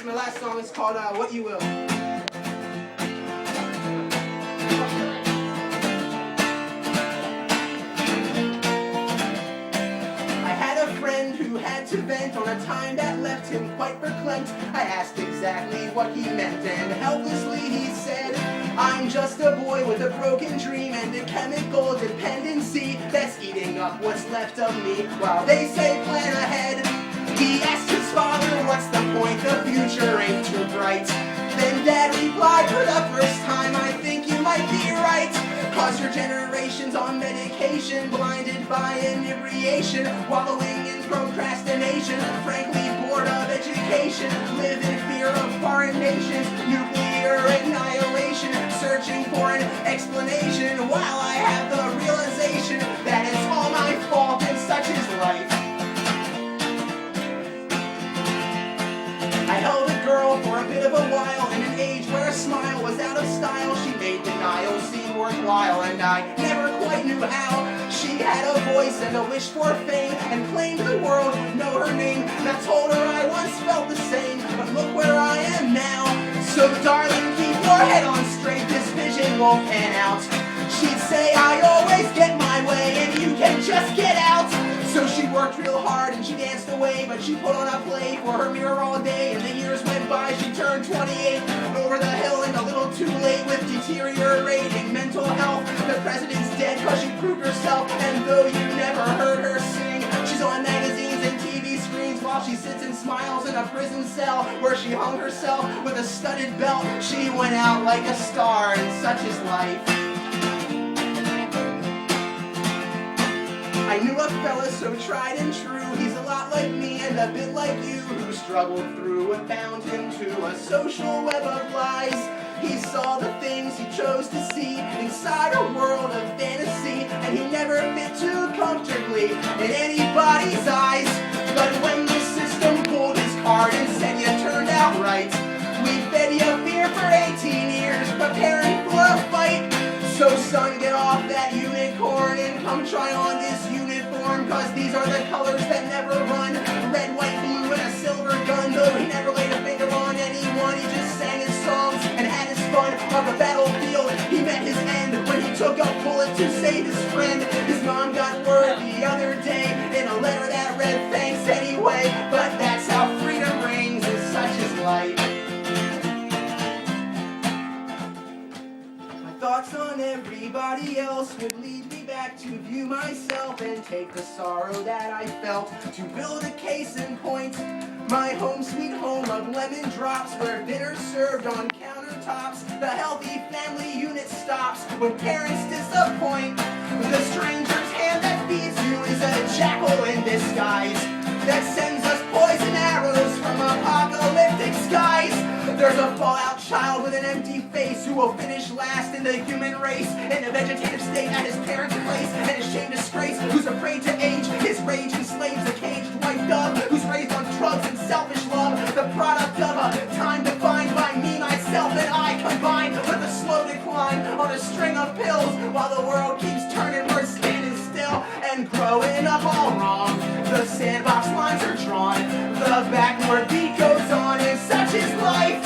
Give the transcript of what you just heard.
My last song is called What You Will. Who had to vent on a time that left him quite verklempt. I asked exactly what he meant, and helplessly he said, I'm just a boy with a broken dream and a chemical dependency that's eating up what's left of me while they say plan ahead. He asked his father, what's the point? The future ain't too bright. Then Dad replied, for the first time I think you might be right. Cause your generation's on medication, blinded by inebriation, wallowing in procrastination, frankly bored of education, live in fear of foreign nations, nuclear annihilation, searching for an explanation, while I have the realization that it's all my fault and such is life. I held a girl for a bit of a while, in an age where a smile was out of style. She made denial seem worthwhile, and I never quite knew how. She had a voice and a wish for fame, and claimed the world would know her name. And I told her I once felt the same, but look where I am now. So darling, keep your head on straight, this vision won't pan out. She'd say I always get my way, and you can just get out. So she worked real hard and she danced away, but she put on a play for her mirror all day. And the years went by, she turned 28, over the hill and a little too late, with deteriorating mental health. The president's dead cause she proved herself, and though you never heard her sing, she's on magazines and TV screens while she sits and smiles in a prison cell where she hung herself with a studded belt. She went out like a star, and such is life. I knew a fella so tried and true, he's a lot like me and a bit like you, who struggled through and bound him to a social web of lies. He saw the things he chose to see inside a world of fantasy, and he never fit too comfortably in anybody's eyes. But when the system pulled his card and said you turned out right, we fed you fear for 18 years, preparing for a fight. So son, get off that unicorn and come try on this uniform, cause these are the colors that never run, red, white, blue, and a silver gun. Though he never laid a finger on anyone, he just sang his songs and had his fun. On the battlefield, he met his end when he took a bullet to save his friend. His mom got word the other day in a letter that read, thanks anyway. But that's how freedom rings, and such is life. Thoughts on everybody else would lead me back to view myself and take the sorrow that I felt to build a case in point. My home sweet home of lemon drops, where dinner's served on countertops. The healthy family unit stops when parents disappoint. The stranger's hand that feeds you is a jackal in disguise that sends us poison arrows from apocalyptic skies. There's a fallout child with an empty face who will finish last in the human race, in a vegetative state at his parents' place, and his shame disgrace, who's afraid to age. His rage enslaves the caged white dove, who's raised on drugs and selfish love, the product of a time defined by me, myself, and I, combined with a slow decline on a string of pills, while the world keeps turning, we're standing still and growing up all wrong. The sandbox lines are drawn, the backward beat goes on, and such is life.